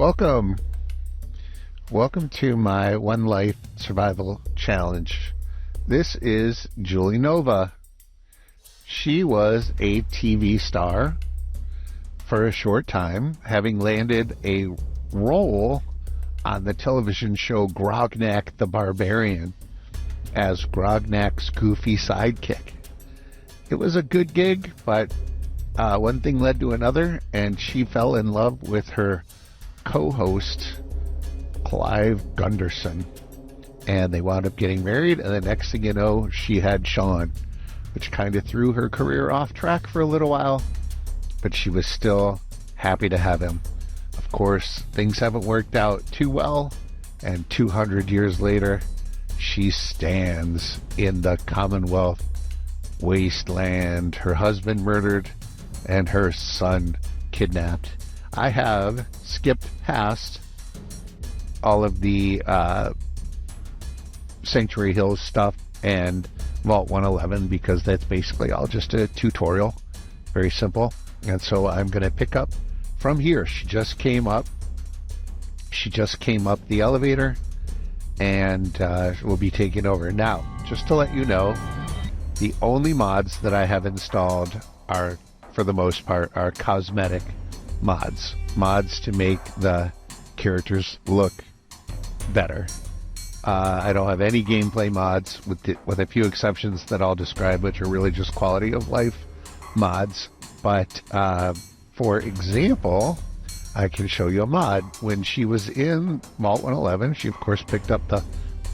Welcome. Welcome to my One Life Survival Challenge. This is Julie Nova. She was a TV star for a short time, having landed a role on the television show Grognak the Barbarian as Grognak's goofy sidekick. It was a good gig, but one thing led to another, and she fell in love with her co-host, Clive Gunderson. And they wound up getting married, and the next thing you know, she had Sean, which kind of threw her career off track for a little while, but she was still happy to have him. Of course, things haven't worked out too well, and 200 years later, she stands in the Commonwealth wasteland, her husband murdered, and her son kidnapped. I have skipped past all of the Sanctuary Hills stuff and Vault 111 because that's basically all just a tutorial. Very simple. And so I'm going to pick up from here. She just came up the elevator, and we'll be taking over. Now, just to let you know, the only mods that I have installed are, for the most part, are cosmetic mods to make the characters look better. I don't have any gameplay mods, with a few exceptions that I'll describe, which are really just quality of life mods. But for example, I can show you a mod. When she was in Vault 111, she of course picked up the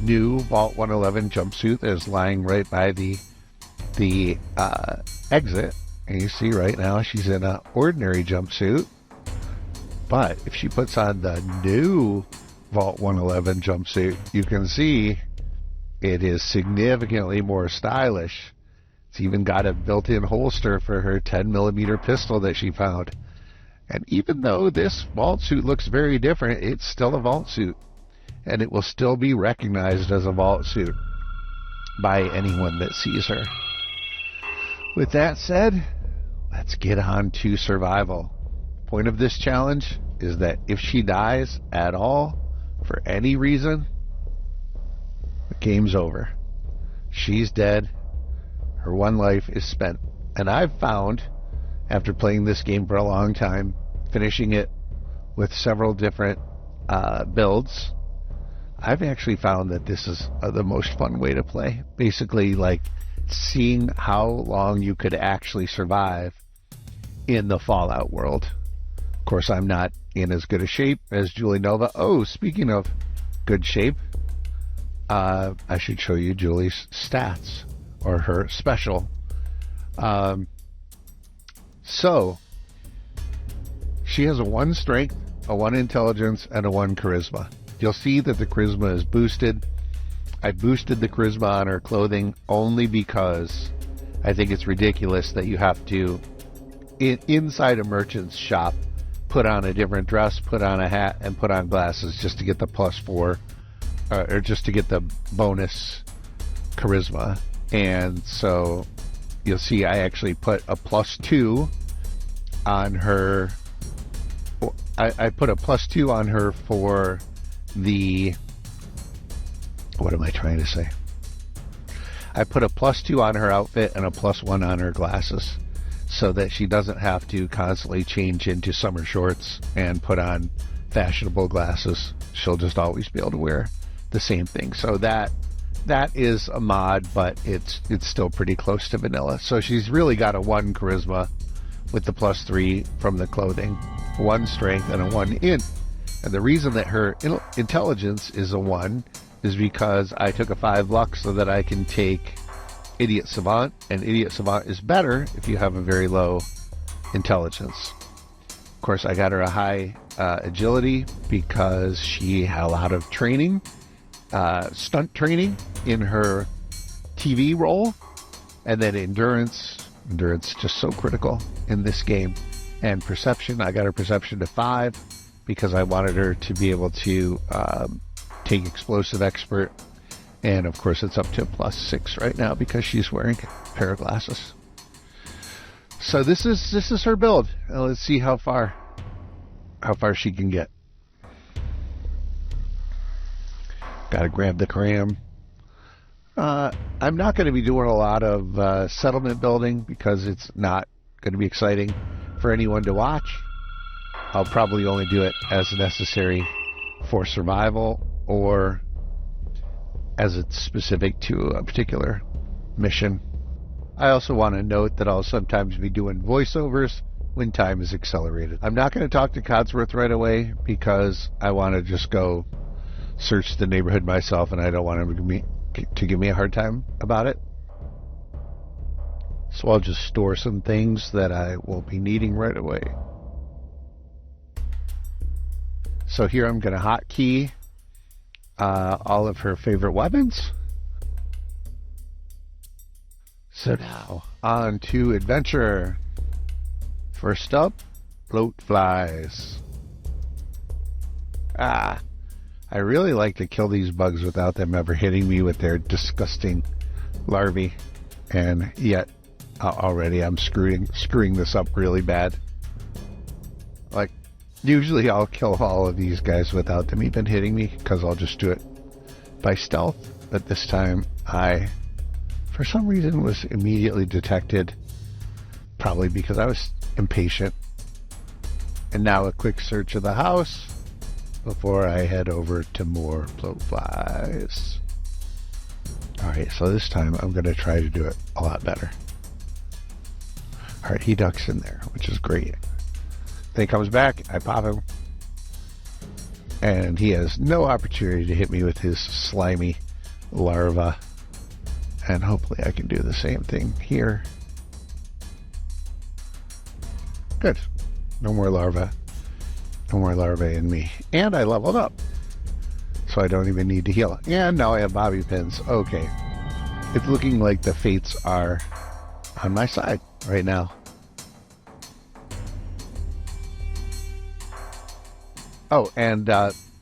new Vault 111 jumpsuit that is lying right by the exit. And you see right now she's in an ordinary jumpsuit. But if she puts on the new Vault 111 jumpsuit, you can see it is significantly more stylish. It's even got a built-in holster for her 10mm pistol that she found. And even though this vault suit looks very different, it's still a vault suit. And it will still be recognized as a vault suit by anyone that sees her. With that said, let's get on to survival. Point of this challenge is that if she dies at all, for any reason, the game's over. She's dead. Her one life is spent. And I've found, after playing this game for a long time, finishing it with several different builds, I've actually found that this is the most fun way to play. Basically, like, seeing how long you could actually survive in the Fallout world. Of course, I'm not in as good a shape as Julie Nova. Oh, speaking of good shape, I should show you Julie's stats, or her special. So, she has a 1 strength, a 1 intelligence, and a 1 charisma. You'll see that the charisma is boosted. I boosted the charisma on her clothing only because I think it's ridiculous that you have to, inside a merchant's shop, put on a different dress, put on a hat, and put on glasses just to get the +4, or just to get the bonus charisma. And so you'll see I actually put a +2 on her. I put a +2 on her for the, what am I trying to say? I put a +2 on her outfit and a +1 on her glasses, so that she doesn't have to constantly change into summer shorts and put on fashionable glasses. She'll just always be able to wear the same thing. So that is a mod, but it's still pretty close to vanilla. So she's really got a 1 charisma with the +3 from the clothing, 1 strength, and a 1 int. And the reason that her intelligence is a 1 is because I took a 5 luck so that I can take Idiot Savant, and Idiot Savant is better if you have a very low intelligence. Of course, I got her a high agility because she had a lot of training, stunt training in her TV role, and then endurance just so critical in this game. And perception, I got her perception to 5 because I wanted her to be able to take explosive expert. And of course it's up to a +6 right now because she's wearing a pair of glasses. So this is her build. Let's see how far she can get. Gotta grab the cram. I'm not going to be doing a lot of settlement building because it's not going to be exciting for anyone to watch. I'll probably only do it as necessary for survival or as it's specific to a particular mission. I also want to note that I'll sometimes be doing voiceovers when time is accelerated. I'm not going to talk to Codsworth right away because I want to just go search the neighborhood myself, and I don't want him to give me a hard time about it. So I'll just store some things that I will be needing right away. So here I'm going to hotkey all of her favorite weapons. So now, on to adventure. First up, bloat flies. I really like to kill these bugs without them ever hitting me with their disgusting larvae. And yet, already I'm screwing this up really bad. Like, usually I'll kill all of these guys without them even hitting me, because I'll just do it by stealth. But this time, I, for some reason, was immediately detected. Probably because I was impatient. And now a quick search of the house before I head over to more bloat flies. Alright, so this time I'm going to try to do it a lot better. Alright, he ducks in there, which is great. Then he comes back, I pop him. And he has no opportunity to hit me with his slimy larva. And hopefully I can do the same thing here. Good. No more larvae. No more larvae in me. And I leveled up. So I don't even need to heal. And now I have bobby pins. Okay. It's looking like the fates are on my side right now. Oh, and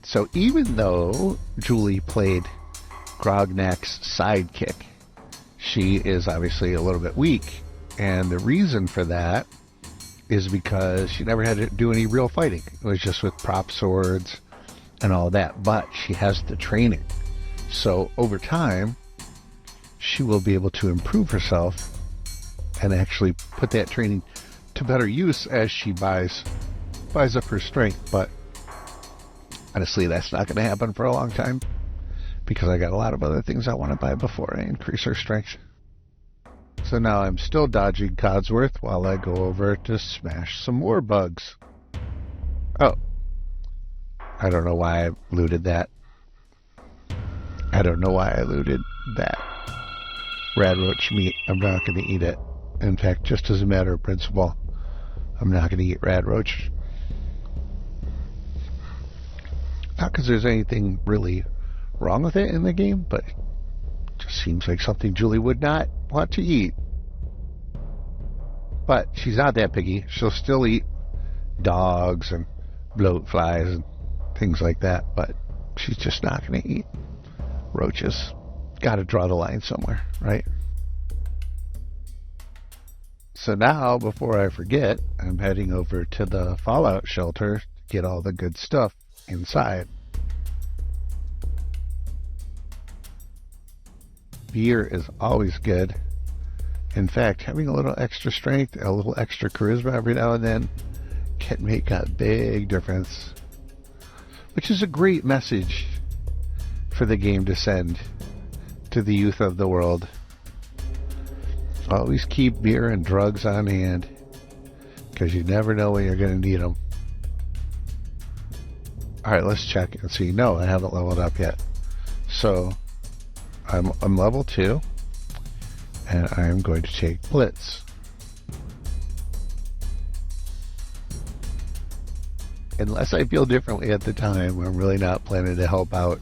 so even though Julie played Grognak's sidekick, she is obviously a little bit weak. And the reason for that is because she never had to do any real fighting. It was just with prop swords and all that. But she has the training. So over time, she will be able to improve herself and actually put that training to better use as she buys up her strength. But honestly, that's not going to happen for a long time because I got a lot of other things I want to buy before I increase her strength. So now I'm still dodging Codsworth while I go over to smash some more bugs. Oh. I don't know why I looted that. I don't know why I looted that. Radroach meat. I'm not going to eat it. In fact, just as a matter of principle, I'm not going to eat radroach. Not because there's anything really wrong with it in the game, but it just seems like something Julie would not want to eat. But she's not that picky. She'll still eat dogs and bloat flies and things like that, but she's just not going to eat roaches. Got to draw the line somewhere, right? So now, before I forget, I'm heading over to the Fallout shelter to get all the good stuff inside. Beer is always good. In fact, having a little extra strength, a little extra charisma every now and then can make a big difference. Which is a great message for the game to send to the youth of the world. Always keep beer and drugs on hand, because you never know when you're going to need them. Alright, let's check and see. No, I haven't leveled up yet. So, I'm level 2, and I'm going to take Blitz. Unless I feel differently at the time, I'm really not planning to help out.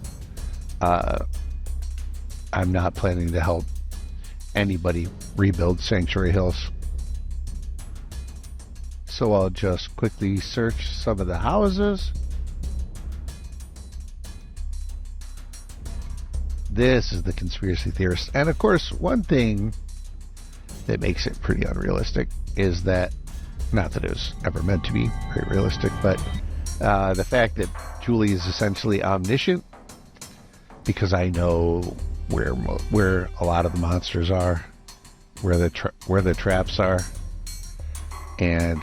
I'm not planning to help anybody rebuild Sanctuary Hills. So I'll just quickly search some of the houses. This is the conspiracy theorist. And of course, one thing that makes it pretty unrealistic is that, not that it was ever meant to be very realistic, but the fact that Julie is essentially omniscient because I know where a lot of the monsters are, where the traps are, and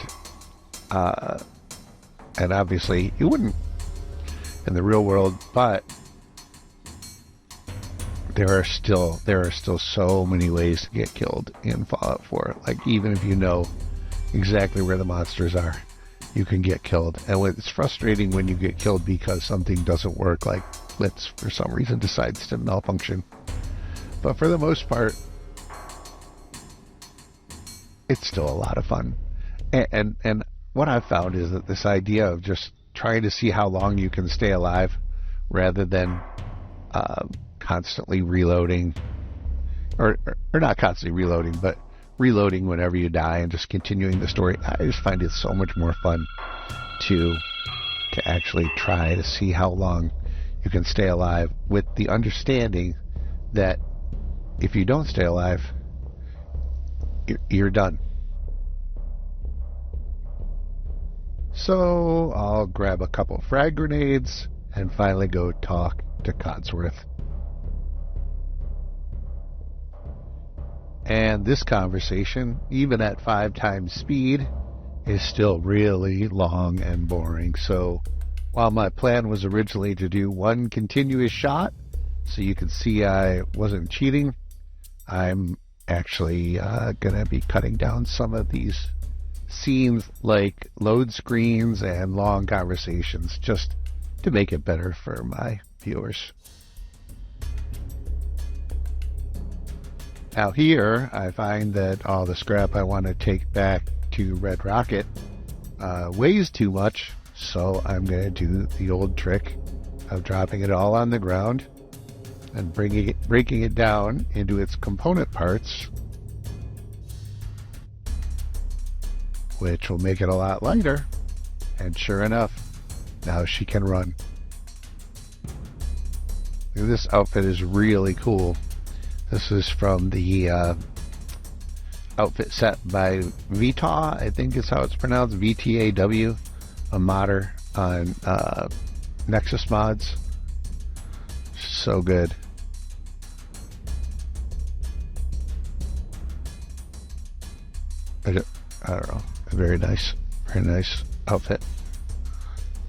obviously you wouldn't in the real world, but there are still so many ways to get killed in Fallout 4. Like, even if you know exactly where the monsters are, you can get killed. And it's frustrating when you get killed because something doesn't work, like Blitz for some reason decides to malfunction. But for the most part, it's still a lot of fun. And what I've found is that this idea of just trying to see how long you can stay alive rather than constantly reloading, or not constantly reloading, but reloading whenever you die and just continuing the story, I just find it so much more fun to actually try to see how long you can stay alive, with the understanding that if you don't stay alive, you're done. So I'll grab a couple frag grenades and finally go talk to Codsworth. And this conversation, even at 5 times speed, is still really long and boring. So while my plan was originally to do one continuous shot so you could see I wasn't cheating, I'm actually going to be cutting down some of these scenes, like load screens and long conversations, just to make it better for my viewers. Now here, I find that all the scrap I want to take back to Red Rocket weighs too much, so I'm going to do the old trick of dropping it all on the ground and breaking it down into its component parts, which will make it a lot lighter. And sure enough, now she can run. This outfit is really cool. This is from the outfit set by VTAW, I think is how it's pronounced, VTAW, a modder on Nexus Mods. So good. I don't know. Very nice outfit.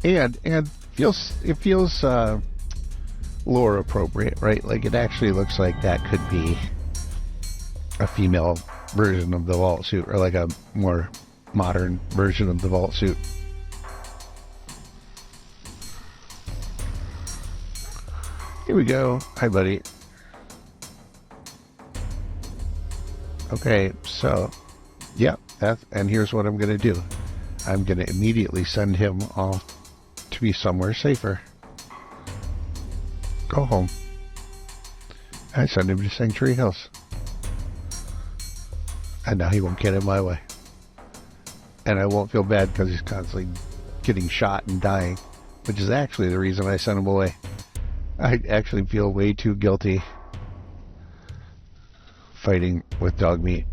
And it feels lore appropriate, right? Like, it actually looks like that could be a female version of the vault suit, or like a more modern version of the vault suit. Here we go. Hi, buddy. Okay, so yeah, and here's what I'm going to do. I'm going to immediately send him off to be somewhere safer. Go home. I send him to Sanctuary Hills. And now he won't get in my way. And I won't feel bad because he's constantly getting shot and dying, which is actually the reason I sent him away. I actually feel way too guilty fighting with dog meat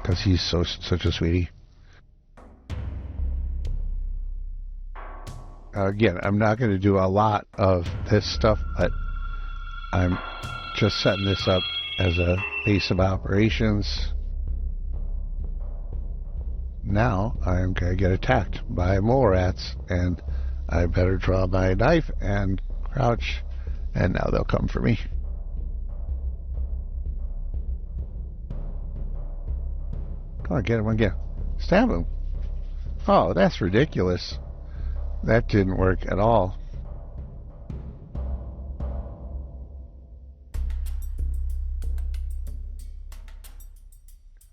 because he's such a sweetie. Again, I'm not going to do a lot of this stuff, but I'm just setting this up as a base of operations. Now I'm going to get attacked by mole rats, and I better draw my knife and crouch, and now they'll come for me. Come on, get him again. Stab him. Oh, that's ridiculous. That didn't work at all.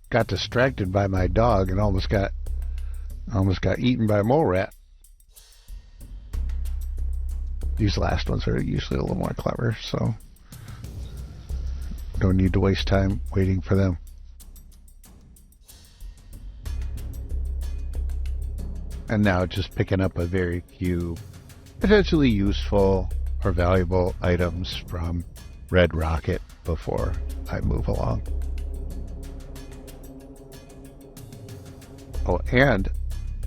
Got distracted by my dog and almost got eaten by a mole rat. These last ones are usually a little more clever, so don't need to waste time waiting for them. And now just picking up a very few potentially useful or valuable items from Red Rocket before I move along. Oh, and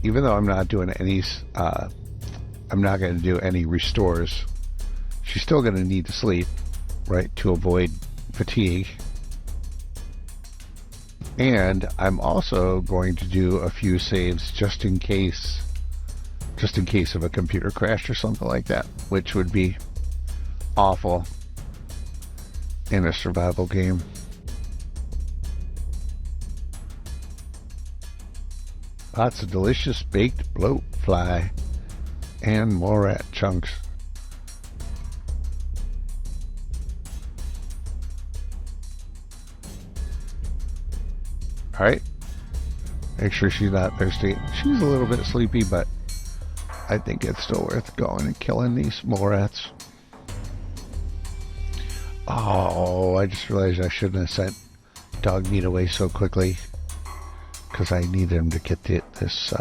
even though I'm not doing any, I'm not going to do any restores. she's still going to need to sleep, right, to avoid fatigue. And I'm also going to do a few saves just in case of a computer crash or something like that, which would be awful in a survival game. Lots of delicious baked bloat fly and morat chunks. Alright. Make sure she's not thirsty. She's a little bit sleepy, but I think it's still worth going and killing these morats. Oh, I just realized I shouldn't have sent dog meat away so quickly, because I needed him to get this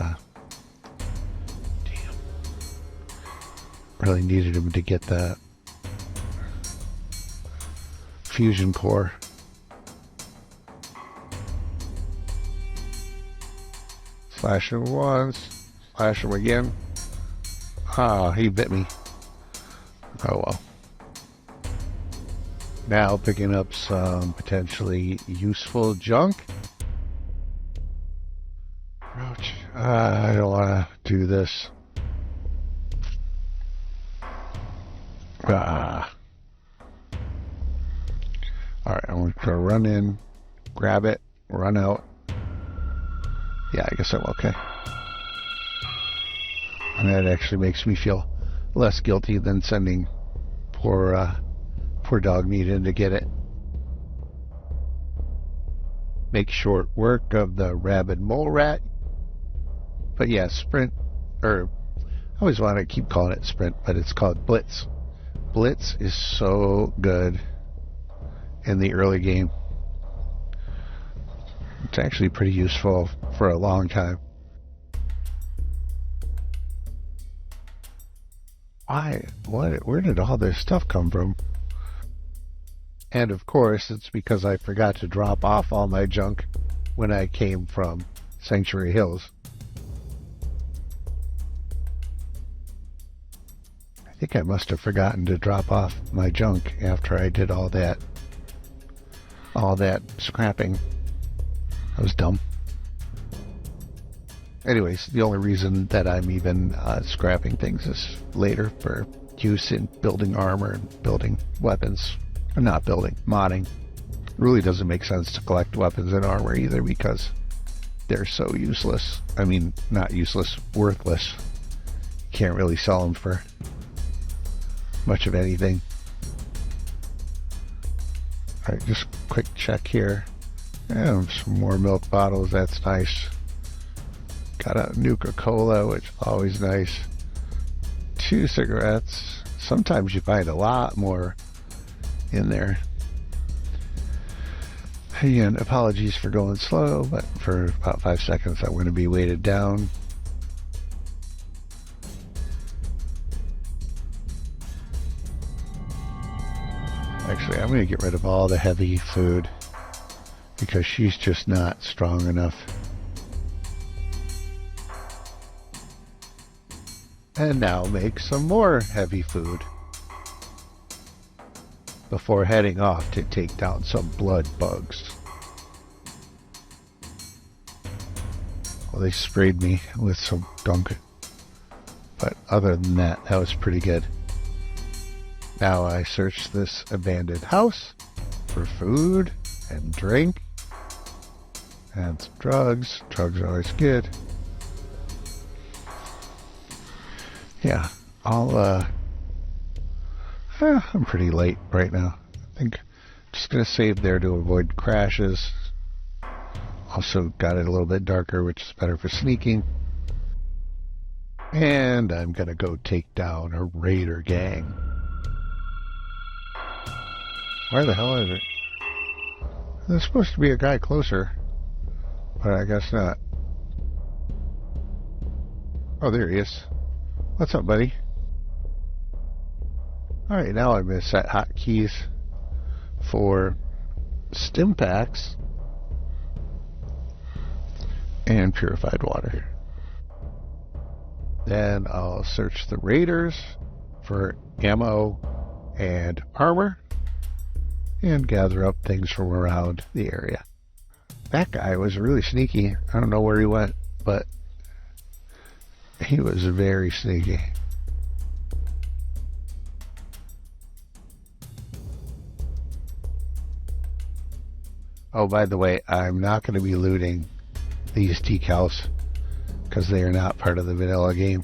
really needed him to get the fusion core. Slash him once, slash him again. Ah, he bit me. Oh well. Now picking up some potentially useful junk. Ouch. I don't want to do this. Alright, I'm going to run in, grab it, run out. Yeah, I guess I'm okay. And that actually makes me feel less guilty than sending poor dog meat in to get it. Make short work of the rabid mole rat. But yeah, sprint, or I always want to keep calling it sprint, but it's called blitz. Blitz is so good in the early game. It's actually pretty useful for a long time. Why? What? Where did all this stuff come from? And of course, it's because I forgot to drop off all my junk when I came from Sanctuary Hills. I think I must have forgotten to drop off my junk after I did all that scrapping. I was dumb. Anyways, the only reason that I'm even scrapping things is later for use in building armor and building weapons. Or not building, modding. It really doesn't make sense to collect weapons and armor either because they're so useless. I mean, not useless, worthless. You can't really sell them for much of anything. Alright, just quick check here. And some more milk bottles, that's nice. Got a Nuka-Cola, which is always nice. 2 cigarettes. Sometimes you find a lot more in there. Again, apologies for going slow, but for about 5 seconds I'm going to be weighted down. Actually, I'm going to get rid of all the heavy food because she's just not strong enough. And now make some more heavy food before heading off to take down some blood bugs. Well, they sprayed me with some gunk, but other than that, that was pretty good. Now I search this abandoned house for food and drink and some drugs. Drugs are always good. Yeah, I'm pretty late right now. I think I'm just going to save there to avoid crashes. Also got it a little bit darker, which is better for sneaking. And I'm going to go take down a raider gang. Where the hell is it? There's supposed to be a guy closer, but I guess not. Oh, there he is. What's up, buddy? Alright, now I'm going to set hotkeys for stim packs and purified water. Then I'll search the raiders for ammo and armor and gather up things from around the area. That guy was really sneaky. I don't know where he went, but he was very sneaky. Oh, by the way, I'm not going to be looting these decals because they are not part of the vanilla game.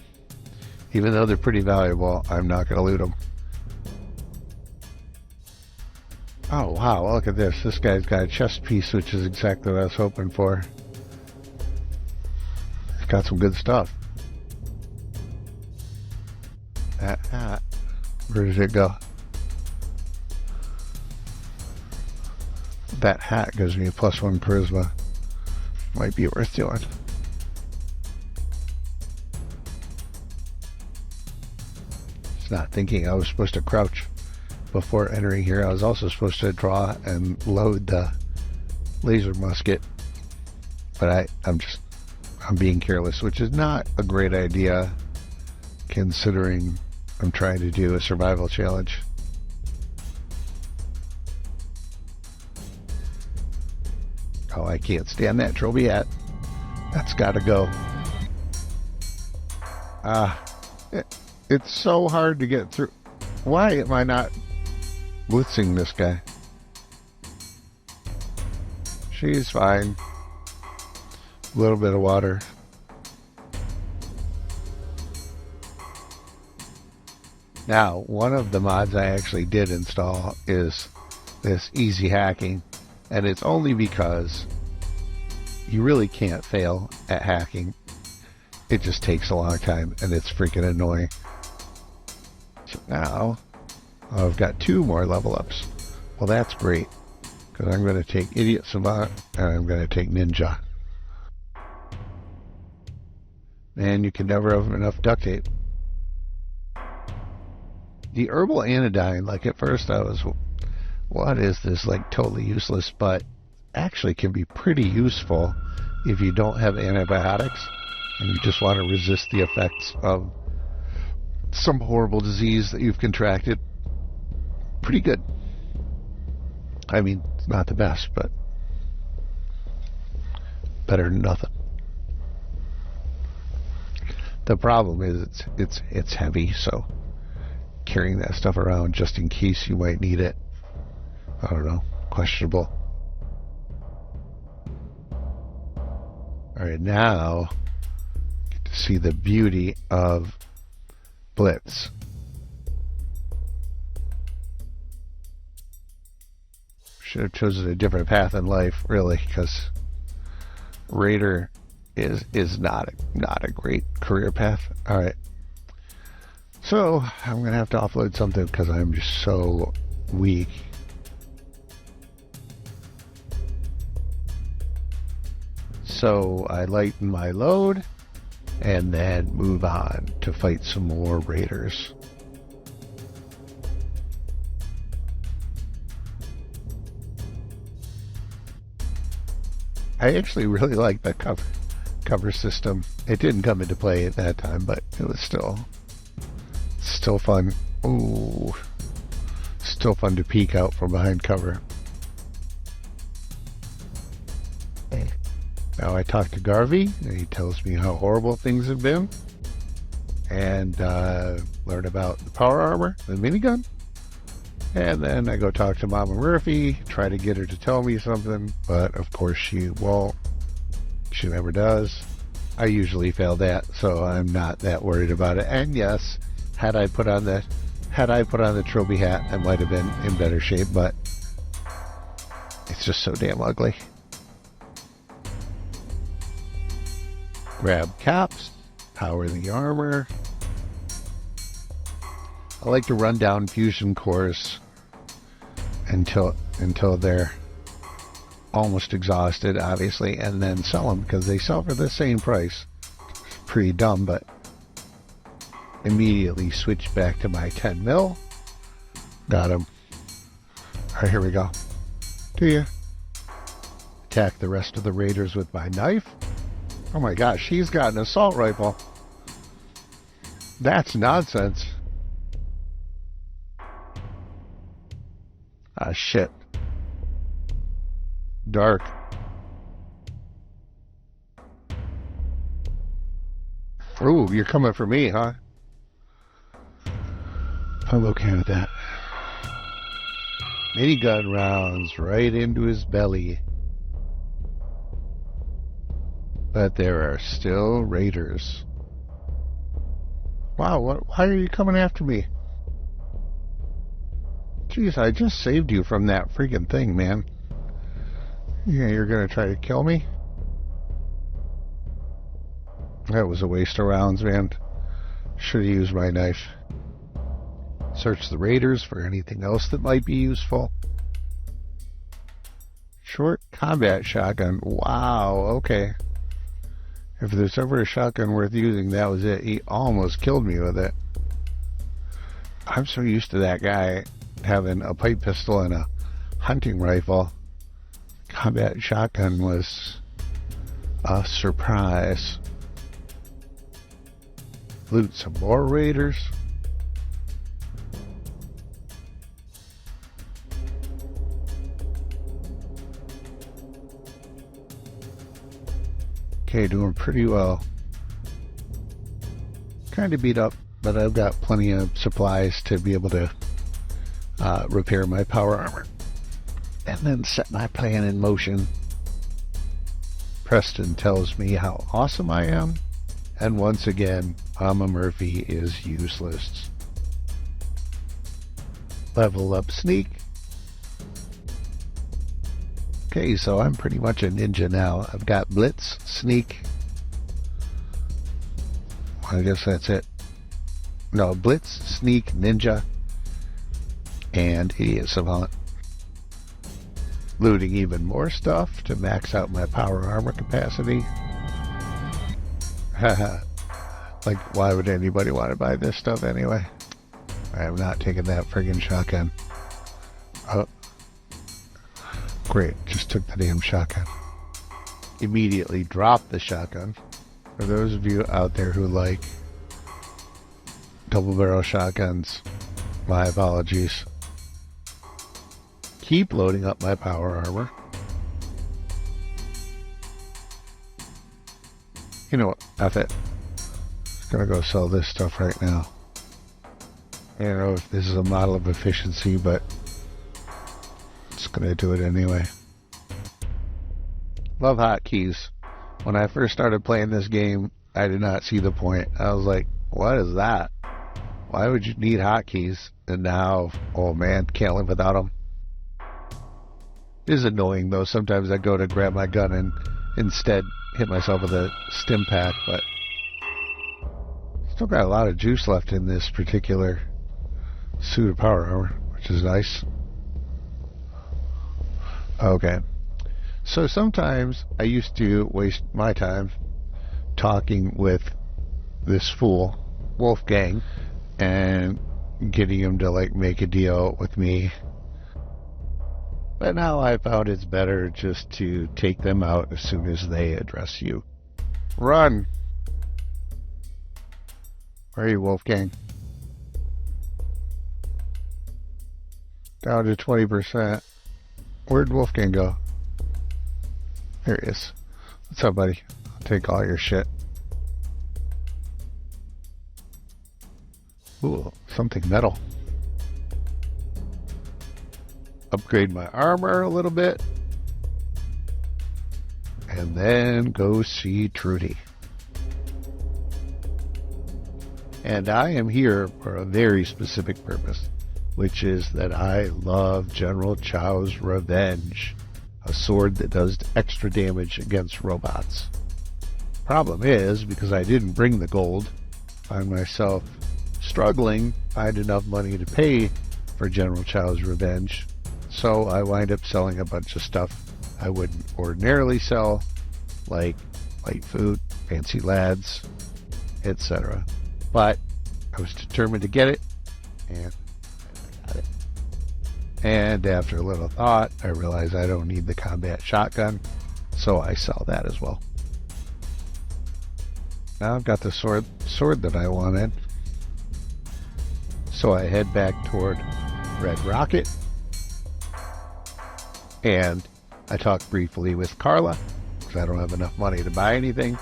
Even though they're pretty valuable, I'm not going to loot them. Oh, wow, look at this. This guy's got a chest piece, which is exactly what I was hoping for. He's got some good stuff. That hat. Where did it go? That hat gives me a +1 charisma. Might be worth doing. Just not thinking I was supposed to crouch before entering here. I was also supposed to draw and load the laser musket, but I'm being careless, which is not a great idea considering I'm trying to do a survival challenge. Oh, I can't stand that trophy hat. That's gotta go. It's so hard to get through. Why am I not blitzing this guy? She's fine. A little bit of water. Now, one of the mods I actually did install is this easy hacking, and it's only because you really can't fail at hacking. It just takes a long time, and it's freaking annoying. So now, I've got 2 more level ups. Well, that's great, because I'm going to take Idiot Savant, and I'm going to take Ninja. Man, you can never have enough duct tape. The herbal anodyne, like at first I was, what is this, like totally useless, but actually can be pretty useful if you don't have antibiotics and you just want to resist the effects of some horrible disease that you've contracted. Pretty good. I mean, it's not the best, but better than nothing. The problem is it's heavy, so carrying that stuff around just in case you might need it, I don't know, questionable. Alright, now get to see the beauty of Blitz. Should have chosen a different path in life, really, because Raider is not a great career path. Alright. So, I'm going to have to offload something because I'm just so weak. So, I lighten my load and then move on to fight some more raiders. I actually really like the cover system. It didn't come into play at that time, but it was still fun. Ooh, still fun to peek out from behind cover. Now I talked to Garvey, and he tells me how horrible things have been, and learn about the power armor, the minigun, and then I go talk to Mama Murphy, try to get her to tell me something, but of course she won't. She never does. I usually fail that, so I'm not that worried about it. And yes, had I put on the trophy hat, I might have been in better shape, but it's just so damn ugly. Grab caps, power the armor. I like to run down fusion cores until they're almost exhausted, obviously, and then sell them because they sell for the same price. It's pretty dumb, but immediately switch back to my 10 mil. Got him. Alright, here we go. Do ya? Attack the rest of the raiders with my knife. Oh my gosh, she's got an assault rifle. That's nonsense. Ah, shit. Dark. Ooh, you're coming for me, huh? I'm okay with that. Minigun rounds right into his belly. But there are still raiders. Wow, why are you coming after me? Jeez, I just saved you from that freaking thing, man. Yeah, you're gonna try to kill me? That was a waste of rounds, man. Should have used my knife. Search the raiders for anything else that might be useful. Short combat shotgun. Wow, okay. If there's ever a shotgun worth using, that was it. He almost killed me with it. I'm so used to that guy having a pipe pistol and a hunting rifle. Combat shotgun was a surprise. Loot some more raiders. Okay, doing pretty well. Kind of beat up, but I've got plenty of supplies to be able to repair my power armor. And then set my plan in motion. Preston tells me how awesome I am. And once again, Mama Murphy is useless. Level up sneak. Okay, so I'm pretty much a ninja now. I've got blitz, sneak. I guess that's it. No, blitz, sneak, ninja, and idiot savant. Looting even more stuff to max out my power armor capacity. Haha. Like, why would anybody want to buy this stuff anyway? I am not taking that friggin' shotgun. Oh. Great, just took the damn shotgun. Immediately dropped the shotgun. For those of you out there who like double barrel shotguns, my apologies. Keep loading up my power armor. You know what? F it. Just gonna go sell this stuff right now. I don't know if this is a model of efficiency, but just gonna do it anyway. Love hotkeys. When I first started playing this game, I did not see the point. I was like, what is that? Why would you need hotkeys? And now, oh man, can't live without them. It is annoying though. Sometimes I go to grab my gun and instead hit myself with a stim pack, but still got a lot of juice left in this particular suit of power armor, which is nice. Okay. So sometimes I used to waste my time talking with this fool, Wolfgang, and getting him to like make a deal with me. But now I found it's better just to take them out as soon as they address you. Run! Where are you, Wolfgang? Down to 20%. Where'd Wolfgang go? There he is. What's up, buddy? I'll take all your shit. Ooh, something metal. Upgrade my armor a little bit. And then go see Trudy. And I am here for a very specific purpose, which is that I love General Chao's Revenge, a sword that does extra damage against robots. Problem is, because I didn't bring the gold, I find myself struggling to find enough money to pay for General Chao's Revenge, so I wind up selling a bunch of stuff I wouldn't ordinarily sell, like light food, fancy lads, etc. But I was determined to get it, and I got it. And after a little thought, I realized I don't need the combat shotgun, so I sell that as well. Now I've got the sword that I wanted, so I head back toward Red Rocket And I talked briefly with Carla, because I don't have enough money to buy anything.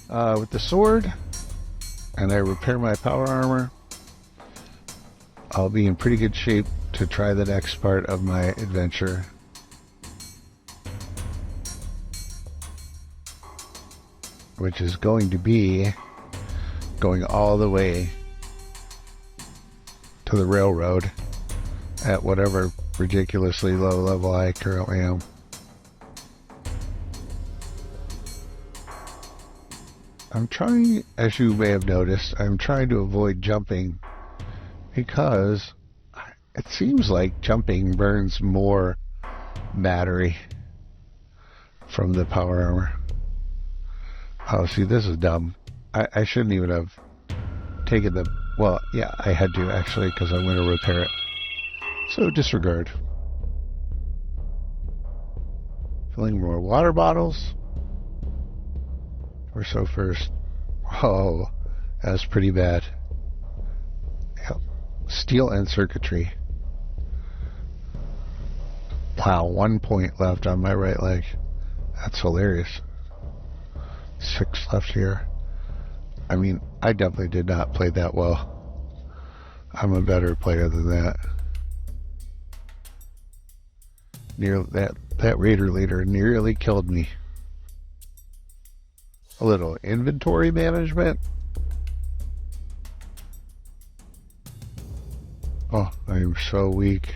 With the sword, and I repair my power armor, I'll be in pretty good shape to try the next part of my adventure. Which is going to be going all the way to the railroad at whatever ridiculously low level I currently am. I'm trying, as you may have noticed, I'm trying to avoid jumping because it seems like jumping burns more battery from the power armor. Oh, see, this is dumb. I shouldn't even have taken the... Well, yeah, I had to, actually, because I'm going to repair it. So, disregard. Filling more water bottles. Or so first. Oh, that's pretty bad. Yep. Steel and circuitry. Wow, 1 point left on my right leg. That's hilarious. 6 left here. I mean, I definitely did not play that well. I'm a better player than that. That raider leader nearly killed me. A little inventory management. Oh, I am so weak.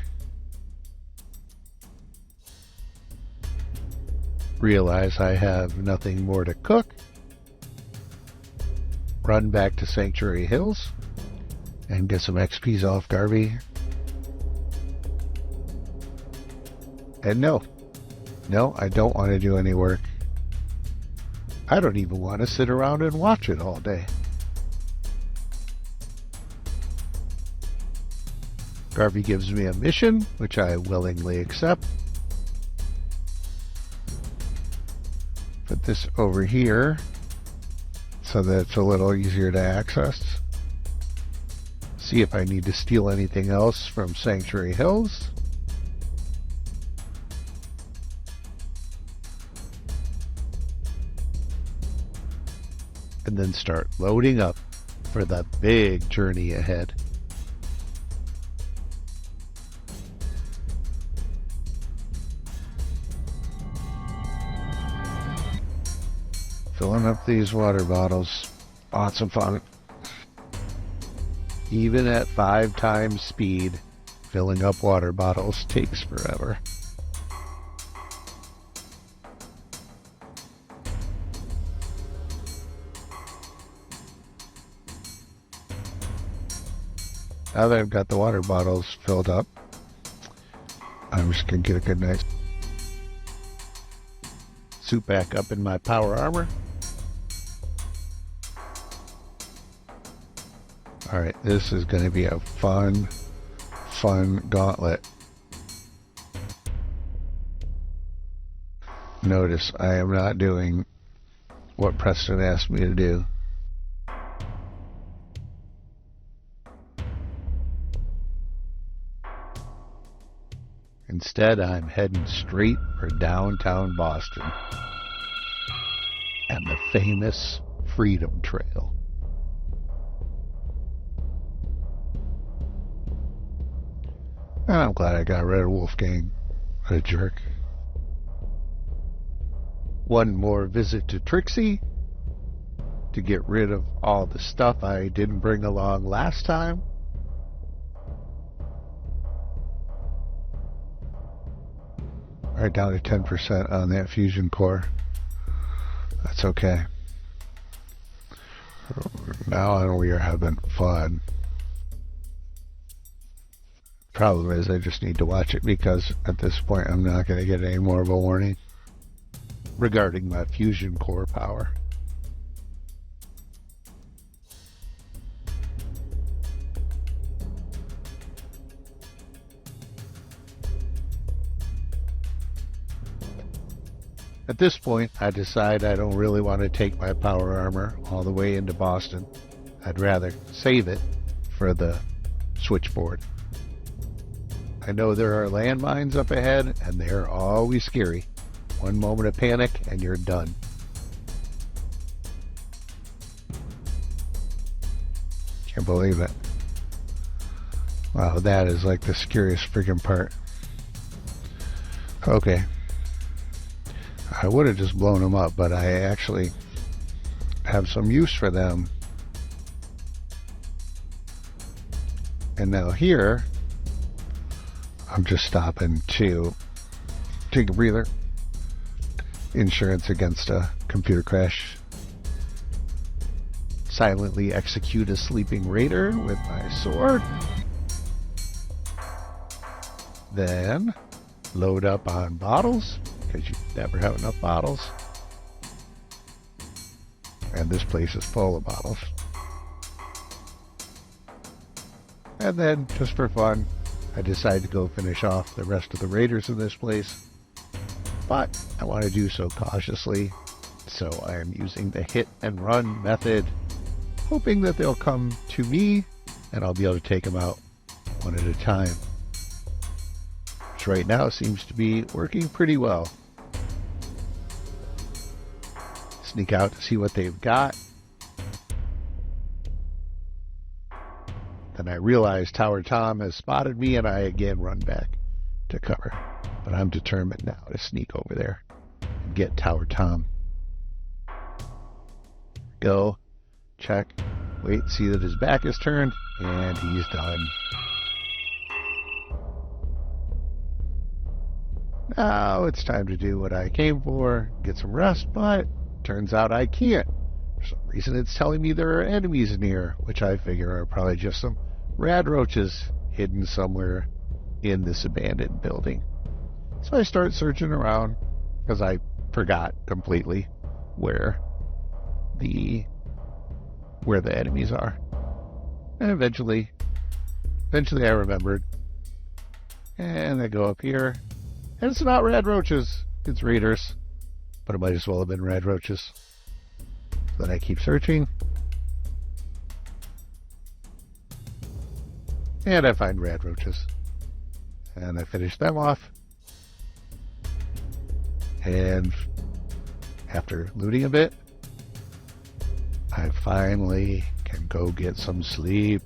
Realize I have nothing more to cook. Run back to Sanctuary Hills and get some XPs off Garvey. And no, I don't want to do any work. I don't even want to sit around and watch it all day. Garvey gives me a mission, which I willingly accept. Put this over here so that it's a little easier to access. See if I need to steal anything else from Sanctuary Hills. And then start loading up for the big journey ahead. Filling up these water bottles. Lots of fun. Even at 5 times speed, filling up water bottles takes forever. Now that I've got the water bottles filled up, I'm just going to get a good night. Suit back up in my power armor. Alright, this is going to be a fun gauntlet. Notice I am not doing what Preston asked me to do. Instead, I'm heading straight for downtown Boston and the famous Freedom Trail. And I'm glad I got rid of Wolfgang. What a jerk. One more visit to Trixie to get rid of all the stuff I didn't bring along last time. Right down to 10% on that fusion core. That's okay. Now we are having fun. Problem is, I just need to watch it because at this point I'm not going to get any more of a warning regarding my fusion core power. At this point, I decide I don't really want to take my power armor all the way into Boston. I'd rather save it for the switchboard. I know there are landmines up ahead, and they're always scary. One moment of panic, and you're done. Can't believe it. Wow, that is like the scariest freaking part. Okay. I would have just blown them up, but I actually have some use for them. And now here, I'm just stopping to take a breather. Insurance against a computer crash. Silently execute a sleeping raider with my sword. Then load up on bottles, because you never have enough bottles. And this place is full of bottles. And then, just for fun, I decided to go finish off the rest of the raiders in this place. But I want to do so cautiously, so I am using the hit and run method, hoping that they'll come to me and I'll be able to take them out one at a time. Which right now seems to be working pretty well. Sneak out to see what they've got. Then I realize Tower Tom has spotted me and I again run back to cover. But I'm determined now to sneak over there and get Tower Tom. Go, check, wait, see that his back is turned, and he's done. Now it's time to do what I came for, get some rest, but turns out I can't. For some reason it's telling me there are enemies near, which I figure are probably just some rad roaches hidden somewhere in this abandoned building. So I start searching around, because I forgot completely where the enemies are. And eventually I remembered. And I go up here, and it's not rad roaches, it's raiders. But it might as well have been rad roaches. Then I keep searching. And I find rad roaches. And I finish them off. And after looting a bit, I finally can go get some sleep.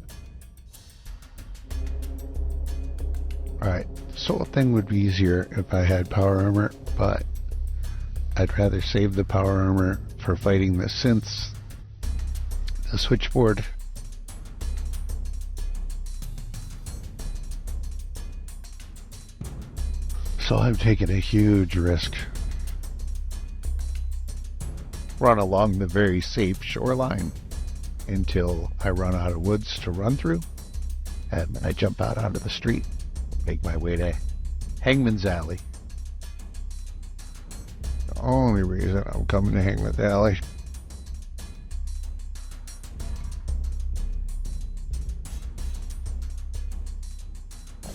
Alright, this whole thing would be easier if I had power armor, but I'd rather save the power armor for fighting the synths, the switchboard. So I'm taking a huge risk. Run along the very safe shoreline until I run out of woods to run through, and then I jump out onto the street, make my way to Hangman's Alley. The only reason I'm coming to Hangman's Alley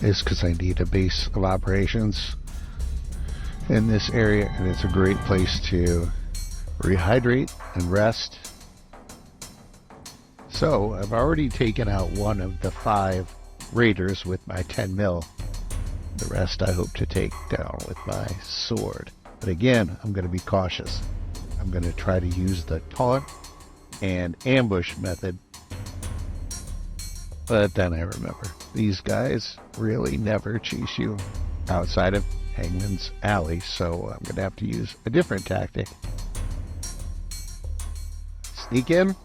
is because I need a base of operations in this area, and it's a great place to rehydrate and rest. So I've already taken out one of the 5 raiders with my 10 mil. The rest I hope to take down with my sword. But again, I'm going to be cautious. I'm going to try to use the taunt and ambush method. But then I remember, these guys really never chase you outside of Hangman's Alley, so I'm going to have to use a different tactic. Sneak in,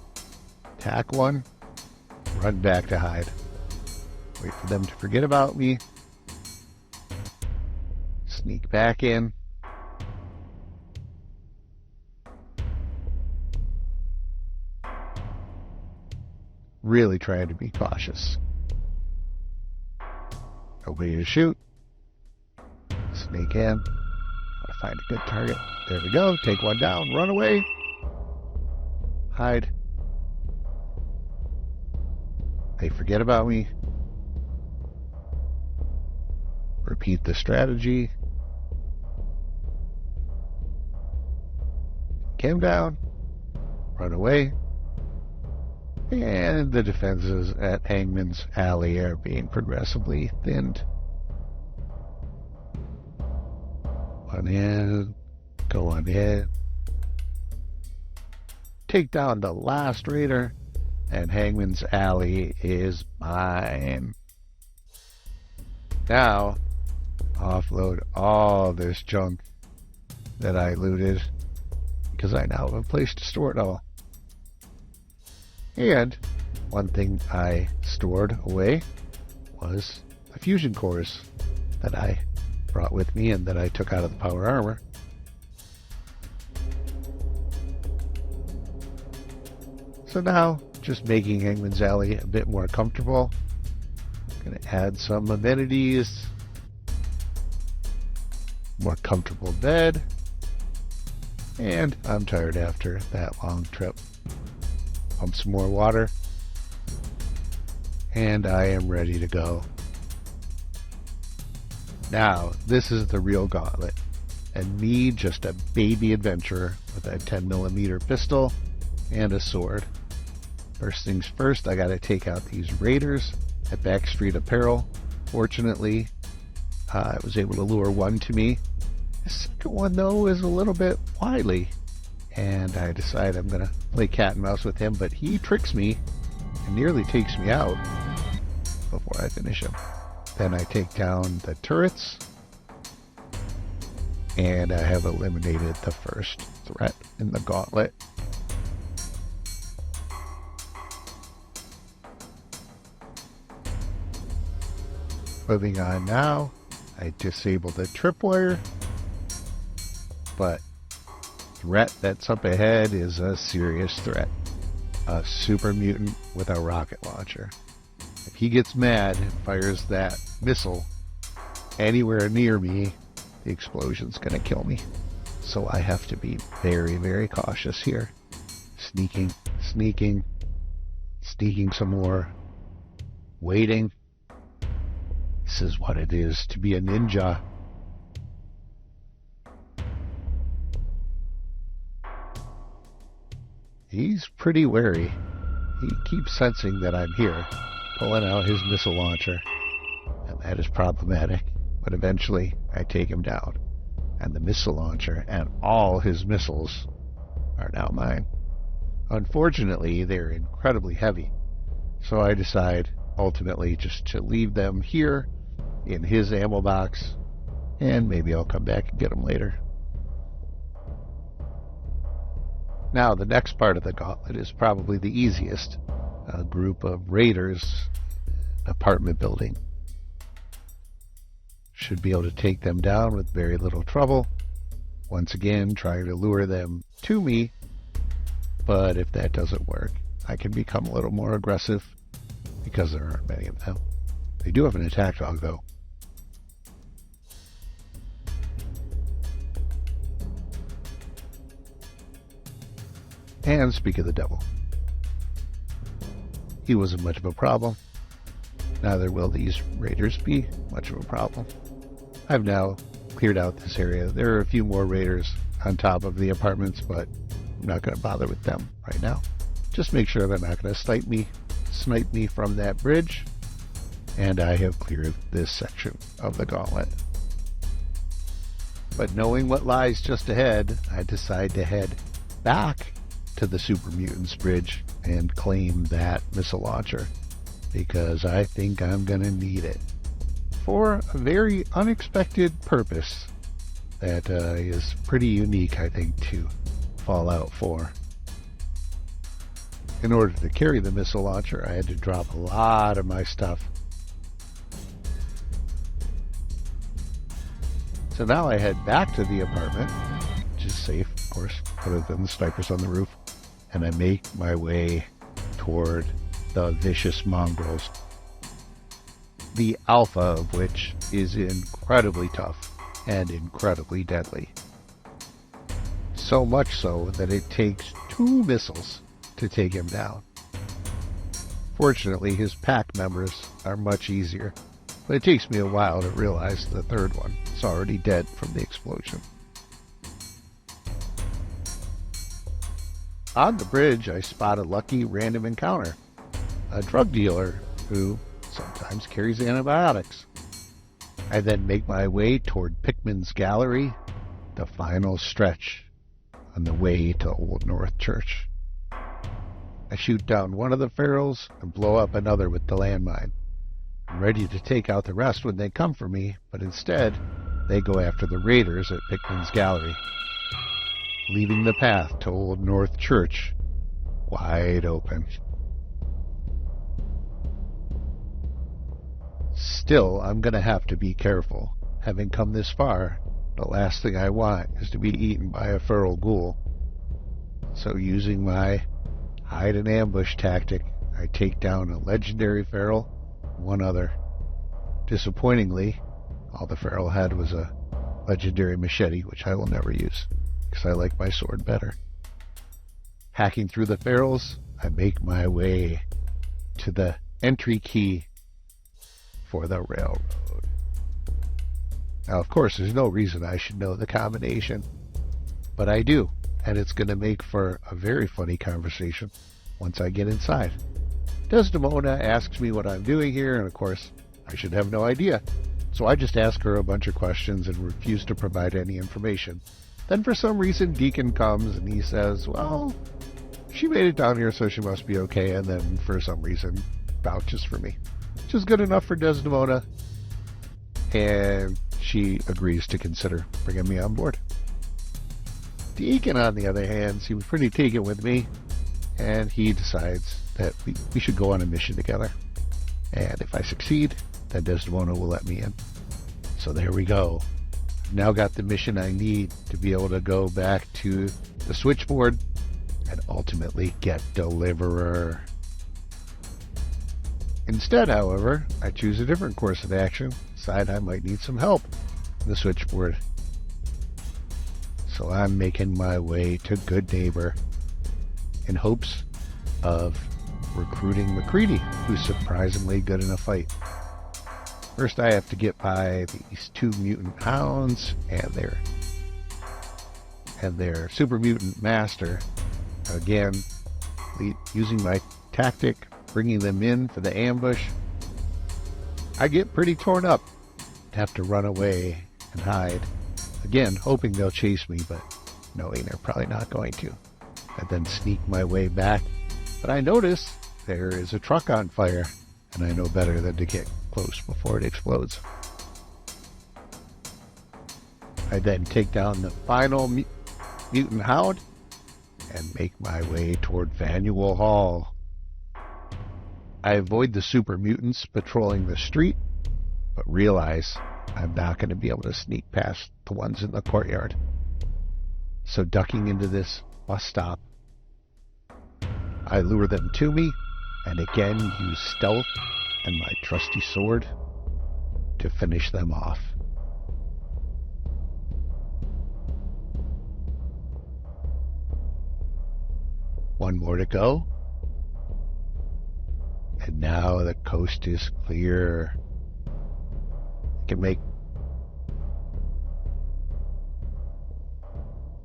attack one, run back to hide. Wait for them to forget about me. Sneak back in. Really trying to be cautious. Nobody to shoot. Sneak in. Gotta find a good target. There we go. Take one down. Run away. Hide. They forget about me. Repeat the strategy. Came down. Run away. And the defenses at Hangman's Alley are being progressively thinned. on in, go on in, take down the last raider, and Hangman's Alley is mine. Now, offload all this junk that I looted, because I now have a place to store it all. And one thing I stored away was the fusion cores that I brought with me and that I took out of the power armor. So now, just making Hangman's Alley a bit more comfortable. Gonna add some amenities. More comfortable bed. And I'm tired after that long trip. Pump some more water. And I am ready to go. Now, this is the real Gauntlet. And me, just a baby adventurer with a 10mm pistol and a sword. First things first, I gotta take out these raiders at Backstreet Apparel. Fortunately, I was able to lure one to me. The second one, though, is a little bit wily. And I decide I'm gonna play cat and mouse with him, but he tricks me and nearly takes me out before I finish him. Then I take down the turrets, and I have eliminated the first threat in the Gauntlet. Moving on now, I disable the tripwire, but threat that's up ahead is a serious threat. A super mutant with a rocket launcher. If he gets mad and fires that missile anywhere near me, the explosion's gonna kill me. So I have to be very, very cautious here. Sneaking some more. Waiting. This is what it is to be a ninja. He's pretty wary. He keeps sensing that I'm here, pulling out his missile launcher, and that is problematic. But eventually, I take him down, and the missile launcher and all his missiles are now mine. Unfortunately, they're incredibly heavy, so I decide ultimately just to leave them here in his ammo box, and maybe I'll come back and get them later. Now, the next part of the Gauntlet is probably the easiest. A group of raiders, apartment building. Should be able to take them down with very little trouble. Once again, trying to lure them to me, but if that doesn't work, I can become a little more aggressive because there aren't many of them. They do have an attack dog, though. And speak of the devil. He wasn't much of a problem. Neither will these raiders be much of a problem. I've now cleared out this area. There are a few more raiders on top of the apartments, but I'm not going to bother with them right now. Just make sure they're not going to snipe me from that bridge. And I have cleared this section of the Gauntlet. But knowing what lies just ahead, I decide to head back to the Super Mutants Bridge and claim that missile launcher, because I think I'm going to need it for a very unexpected purpose that is pretty unique, I think, to Fallout 4. In order to carry the missile launcher, I had to drop a lot of my stuff. So now I head back to the apartment, which is safe, of course, other than the snipers on the roof, and I make my way toward the vicious mongrels, the alpha of which is incredibly tough and incredibly deadly. So much so that it takes 2 missiles to take him down. Fortunately, his pack members are much easier, but it takes me a while to realize the third one is already dead from the explosion. On the bridge, I spot a lucky random encounter. A drug dealer who sometimes carries antibiotics. I then make my way toward Pickman's gallery the final stretch on the way to Old North Church. I shoot down one of the ferals and blow up another with the landmine. I'm ready to take out the rest when they come for me, but instead, they go after the raiders at Pickman's Gallery, leaving the path to Old North Church wide open. Still, I'm going to have to be careful. Having come this far, the last thing I want is to be eaten by a feral ghoul. So using my hide and ambush tactic, I take down a legendary feral and one other. Disappointingly, all the feral had was a legendary machete, which I will never use, because I like my sword better. Hacking through the ferals, I make my way to the entry key for the railroad. Now, of course, there's no reason I should know the combination, but I do, and it's going to make for a very funny conversation once I get inside. Desdemona asks me what I'm doing here, and of course, I should have no idea. So I just ask her a bunch of questions and refuse to provide any information. Then for some reason, Deacon comes and he says, well, she made it down here, so she must be okay, and then for some reason vouches for me. Which is good enough for Desdemona, and she agrees to consider bringing me on board. Deacon, on the other hand, seems pretty taken with me, and he decides that we should go on a mission together. And if I succeed, then Desdemona will let me in. So there we go. I've now got the mission I need to be able to go back to the switchboard and ultimately get Deliverer. Instead, however, I choose a different course of action, decide I might need some help in the switchboard. So I'm making my way to Goodneighbor in hopes of recruiting MacCready, who's surprisingly good in a fight. First, I have to get by these two mutant hounds and their super mutant master. Again, using my tactic, bringing them in for the ambush. I get pretty torn up, have to run away and hide. Again, hoping they'll chase me, but knowing they're probably not going to. I then sneak my way back, but I notice there is a truck on fire, and I know better than to get close before it explodes. I then take down the final mutant hound and make my way toward Vanuel Hall. I avoid the super mutants patrolling the street, but realize I'm not going to be able to sneak past the ones in the courtyard. So ducking into this bus stop, I lure them to me and again use stealth and my trusty sword to finish them off. One more to go. And now the coast is clear. I can make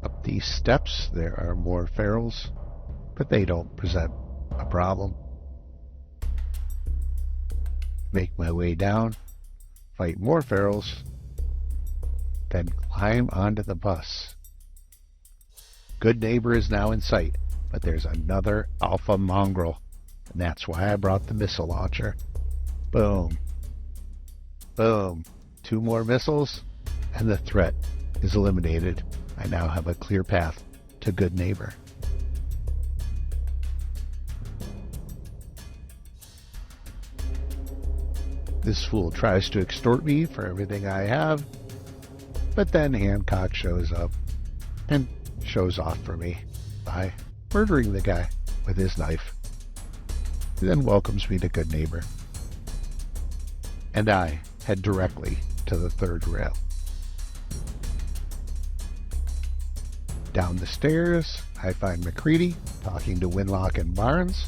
up these steps. There are more ferals, but they don't present a problem. Make my way down, fight more ferals, then climb onto the bus. Goodneighbor is now in sight, but there's another alpha mongrel, and that's why I brought the missile launcher. Boom. Boom. 2 more missiles, and the threat is eliminated. I now have a clear path to Goodneighbor. This fool tries to extort me for everything I have, but then Hancock shows up and shows off for me by murdering the guy with his knife. He then welcomes me to Goodneighbor, and I head directly to the 3rd rail. Down the stairs, I find MacCready talking to Winlock and Barnes,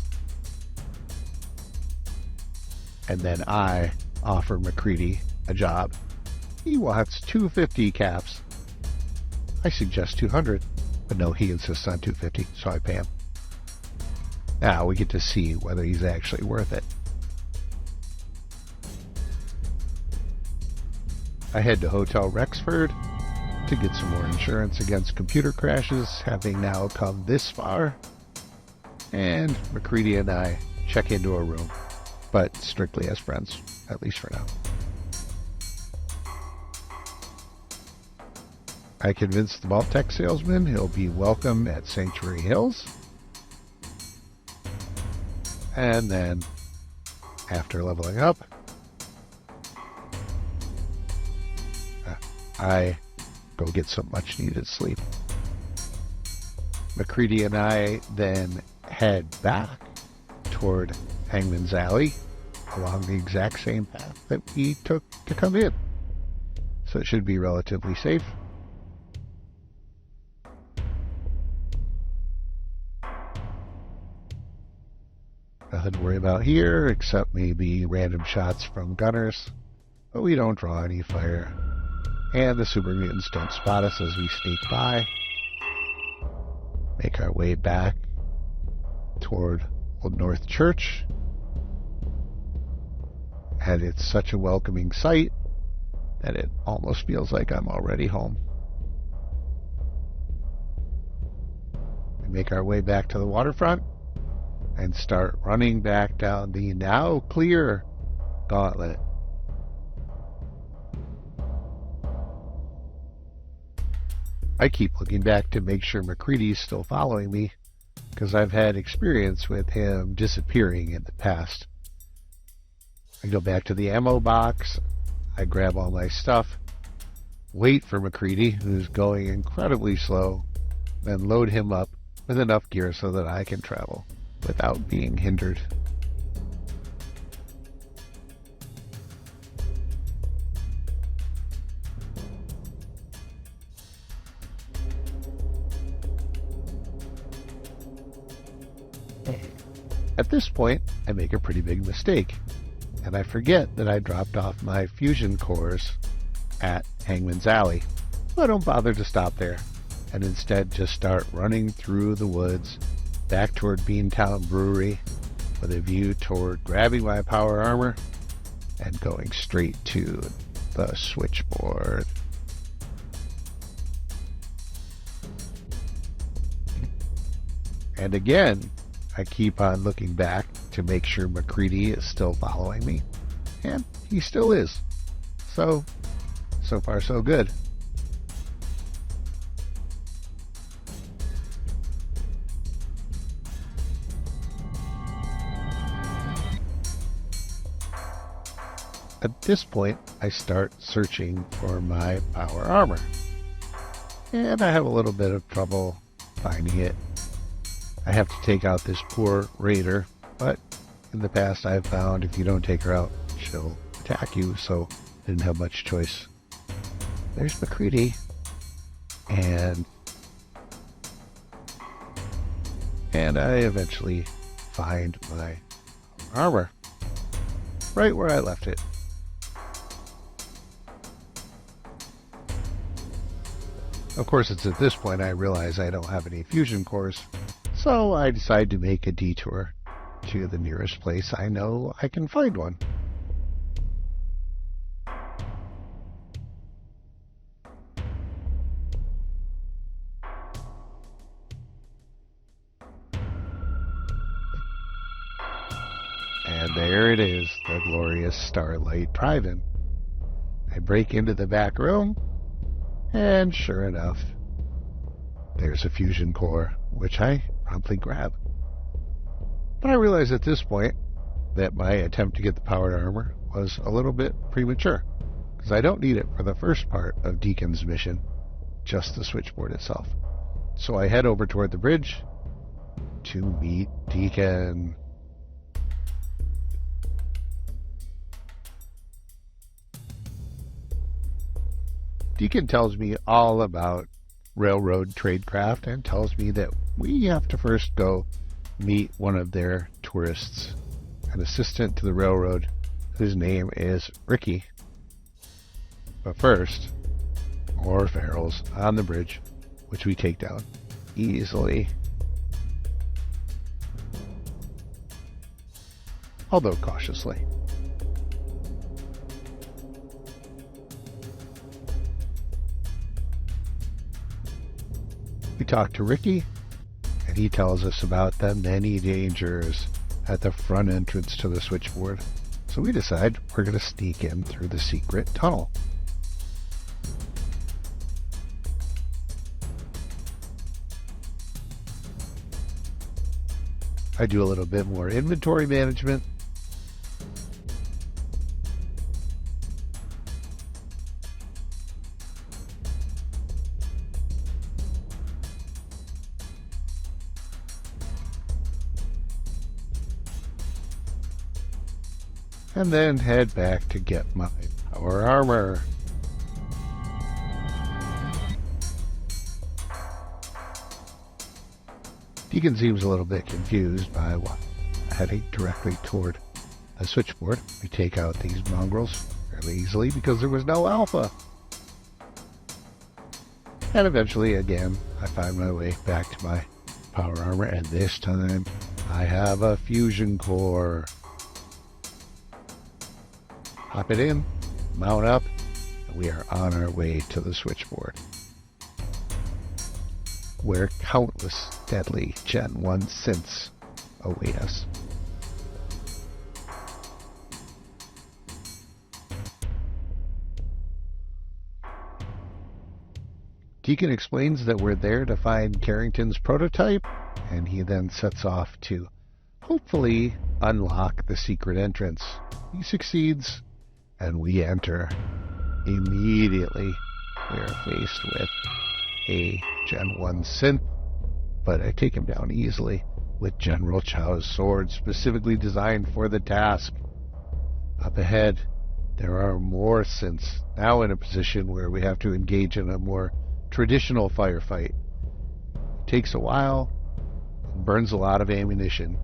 and then I offer MacCready a job. He wants 250 caps. I suggest 200, but no, he insists on 250, so I pay him. Now we get to see whether he's actually worth it. I head to Hotel Rexford to get some more insurance against computer crashes, having now come this far. And MacCready and I check into a room, but strictly as friends, at least for now. I convince the Vault-Tec salesman he'll be welcome at Sanctuary Hills. And then, after leveling up, I go get some much needed sleep. MacCready and I then head back toward Hangman's Alley along the exact same path that we took to come in. So it should be relatively safe. Nothing to worry about here except maybe random shots from gunners, but we don't draw any fire. And the super mutants don't spot us as we sneak by. Make our way back toward Old North Church. And it's such a welcoming sight that it almost feels like I'm already home. We make our way back to the waterfront and start running back down the now clear Gauntlet. I keep looking back to make sure MacCready's still following me, because I've had experience with him disappearing in the past. I go back to the ammo box, I grab all my stuff, wait for MacCready, who's going incredibly slow, then load him up with enough gear so that I can travel without being hindered. At this point, I make a pretty big mistake, and I forget that I dropped off my fusion cores at Hangman's Alley. So I don't bother to stop there, and instead just start running through the woods back toward Beantown Brewery with a view toward grabbing my power armor and going straight to the switchboard. And again, I keep on looking back to make sure MacCready is still following me, and he still is. So far so good. At this point, I start searching for my power armor, and I have a little bit of trouble finding it. I have to take out this poor raider, but in the past I've found if you don't take her out, she'll attack you, so I didn't have much choice. There's MacCready, and I eventually find my armor right where I left it. Of course, it's at this point I realize I don't have any fusion cores, so I decide to make a detour to the nearest place I know I can find one. And there it is, the glorious Starlight Drive-In. I break into the back room, and sure enough, there's a fusion core, which I promptly grab. But I realize at this point that my attempt to get the powered armor was a little bit premature, because I don't need it for the first part of Deacon's mission, just the switchboard itself. So I head over toward the bridge to meet Deacon. Deacon tells me all about railroad tradecraft and tells me that we have to first go meet one of their tourists, an assistant to the railroad whose name is Ricky. But first, more ferals on the bridge, which we take down easily. Although cautiously. talk to Ricky, and he tells us about the many dangers at the front entrance to the switchboard. So we decide we're going to sneak in through the secret tunnel. I do a little bit more inventory management. And then head back to get my power armor. Deacon seems a little bit confused by heading directly toward a switchboard. We take out these mongrels fairly easily because there was no alpha. And eventually, again, I find my way back to my power armor, and this time I have a fusion core. Hop it in, mount up, and we are on our way to the switchboard, where countless deadly Gen 1 synths await us. Deacon explains that we're there to find Carrington's prototype, and he then sets off to hopefully unlock the secret entrance. He succeeds, and we enter. Immediately, we are faced with a Gen 1 synth, but I take him down easily with General Chow's sword specifically designed for the task. Up ahead, there are more synths, now in a position where we have to engage in a more traditional firefight. It takes a while, and burns a lot of ammunition.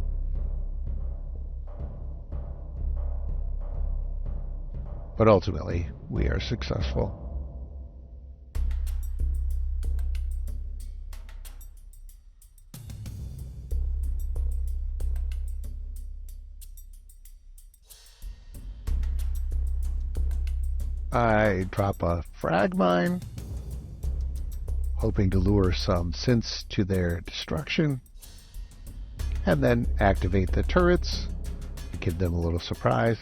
But ultimately, we are successful. I drop a frag mine, hoping to lure some synths to their destruction, and then activate the turrets to give them a little surprise.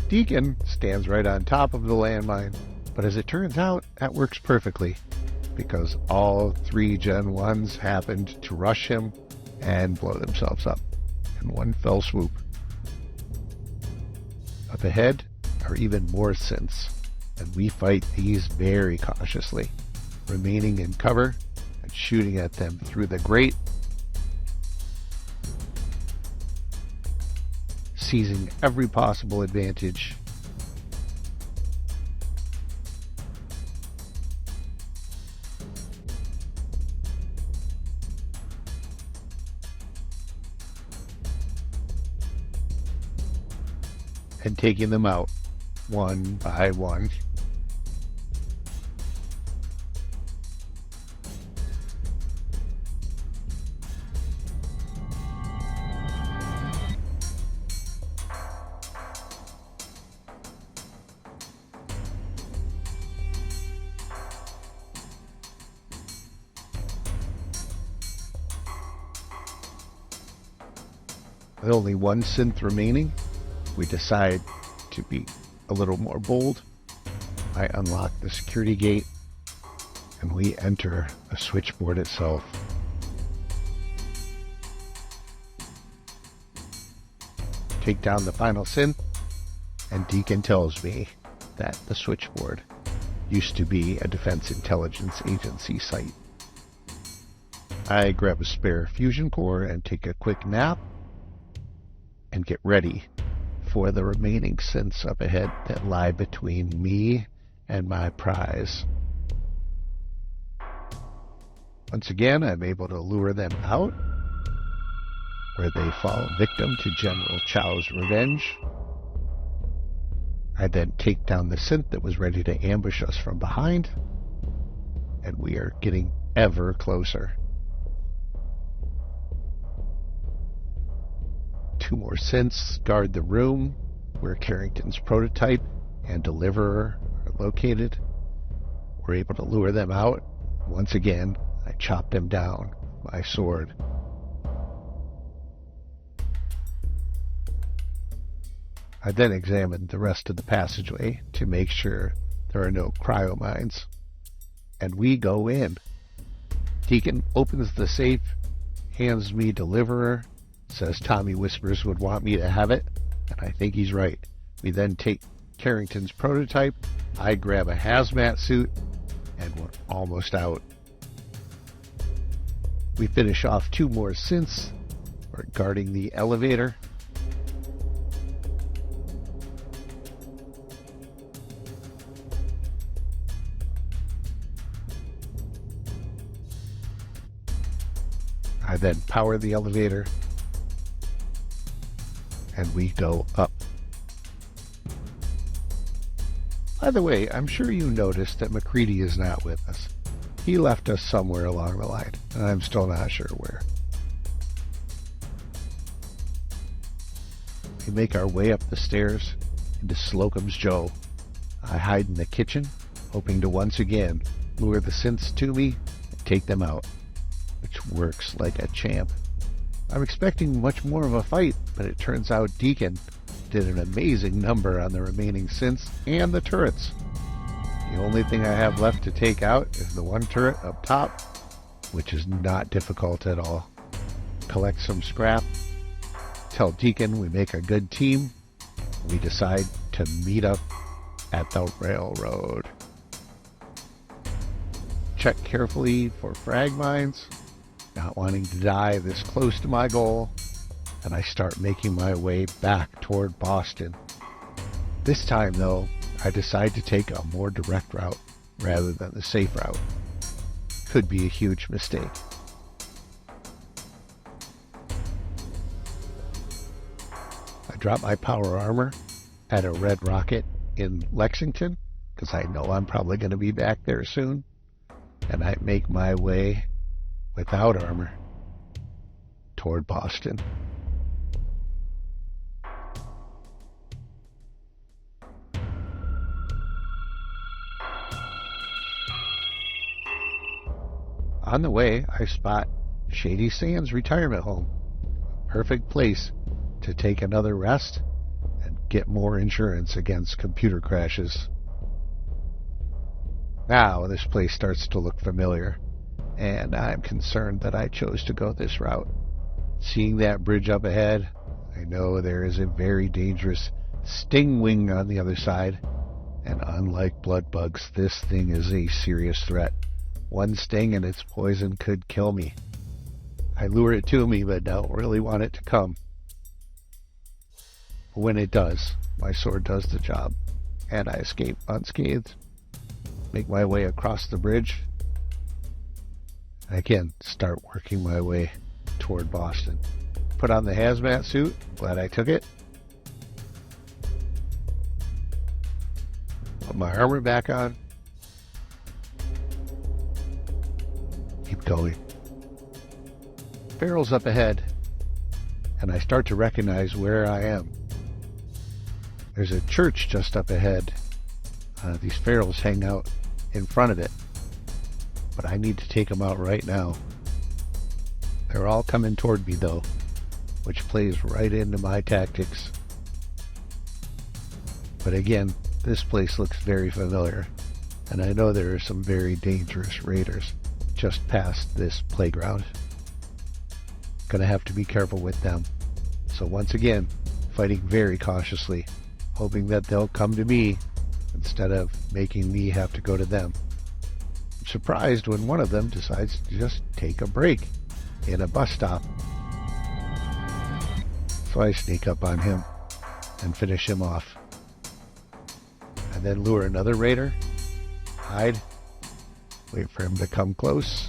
Deacon stands right on top of the landmine, but as it turns out, that works perfectly, because all 3 Gen 1s happened to rush him and blow themselves up in one fell swoop. Up ahead are even more synths, and we fight these very cautiously, remaining in cover and shooting at them through the grate, seizing every possible advantage. And taking them out one by one. With only one synth remaining, we decide to be a little more bold. I unlock the security gate, and we enter a switchboard itself. Take down the final synth, and Deacon tells me that the switchboard used to be a Defense Intelligence Agency site. I grab a spare fusion core and take a quick nap, and get ready for the remaining synths up ahead that lie between me and my prize. Once again, I'm able to lure them out, where they fall victim to General Chow's revenge. I then take down the synth that was ready to ambush us from behind, and we are getting ever closer. 2 more synths guard the room where Carrington's prototype and deliverer are located. We're able to lure them out. Once again, I chopped him down with my sword. I then examined the rest of the passageway to make sure there are no cryo mines. And we go in. Deacon opens the safe, hands me Deliverer, says Tommy Whispers would want me to have it, and I think he's right. We then take Carrington's prototype, I grab a hazmat suit, and we're almost out. We finish off 2 more synths. We're guarding the elevator. I then power the elevator, and we go up. By the way, I'm sure you noticed that McCready is not with us. He left us somewhere along the line, and I'm still not sure where. We make our way up the stairs into Slocum's Joe. I hide in the kitchen, hoping to once again lure the synths to me and take them out, which works like a champ. I'm expecting much more of a fight, but it turns out Deacon did an amazing number on the remaining synths and the turrets. The only thing I have left to take out is the one turret up top, which is not difficult at all. Collect some scrap, tell Deacon we make a good team. We decide to meet up at the railroad. Check carefully for frag mines, not wanting to die this close to my goal, and I start making my way back toward Boston. This time, though, I decide to take a more direct route rather than the safe route. Could be a huge mistake. I drop my power armor at a Red Rocket in Lexington, because I know I'm probably going to be back there soon, and I make my way without armor toward Boston. On the way, I spot Shady Sands Retirement Home. Perfect place to take another rest and get more insurance against computer crashes. Now this place starts to look familiar, and I'm concerned that I chose to go this route. Seeing that bridge up ahead, I know there is a very dangerous stingwing on the other side, and unlike blood bugs, this thing is a serious threat. One sting and its poison could kill me. I lure it to me, but don't really want it to come. But when it does, my sword does the job, and I escape unscathed. Make my way across the bridge, and again start working my way toward Boston. Put on the hazmat suit, glad I took it. Put my armor back on. Keep going. Barrels up ahead, and I start to recognize where I am. There's a church just up ahead. These ferals hang out in front of it, but I need to take them out right now. They're all coming toward me though, which plays right into my tactics. But again, this place looks very familiar, and I know there are some very dangerous raiders just past this playground. Gonna have to be careful with them. So once again, fighting very cautiously, hoping that they'll come to me instead of making me have to go to them. I'm surprised when one of them decides to just take a break in a bus stop. So I sneak up on him and finish him off. And then lure another raider, hide, wait for him to come close.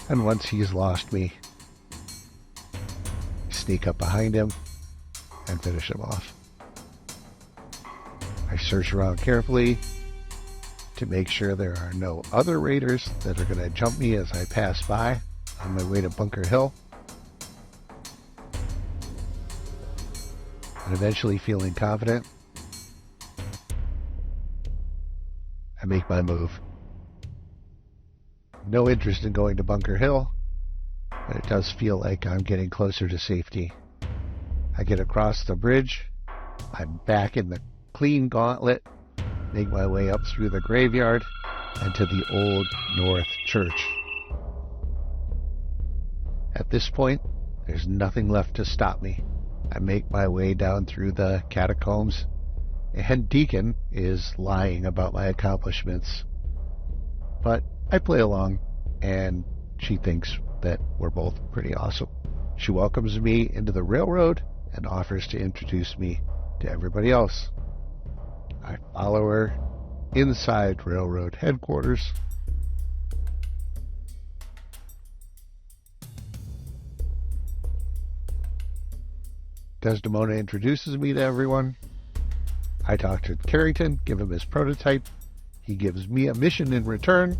And once he's lost me, sneak up behind him and finish him off. I search around carefully to make sure there are no other raiders that are going to jump me as I pass by on my way to Bunker Hill. And eventually, feeling confident, make my move. No interest in going to Bunker Hill, but it does feel like I'm getting closer to safety. I get across the bridge. I'm back in the clean Gauntlet, make my way up through the graveyard and to the Old North Church. At this point, there's nothing left to stop me. I make my way down through the catacombs, and Deacon is lying about my accomplishments. But I play along, and she thinks that we're both pretty awesome. She welcomes me into the railroad and offers to introduce me to everybody else. I follow her inside railroad headquarters. Desdemona introduces me to everyone. I talk to Carrington, give him his prototype. He gives me a mission in return.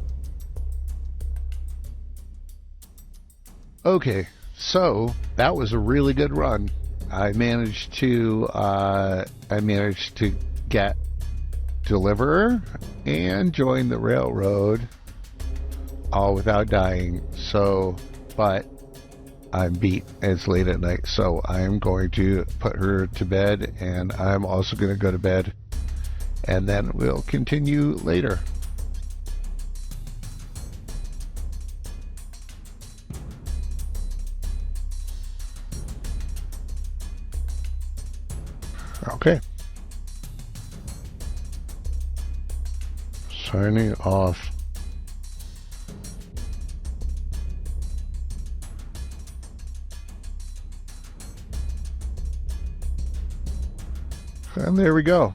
Okay, so that was a really good run. I managed to get Deliverer and join the railroad, all without dying. So, but I'm beat. It's late at night, so I'm going to put her to bed, and I'm also going to go to bed, and then we'll continue later. Okay. Signing off. And there we go.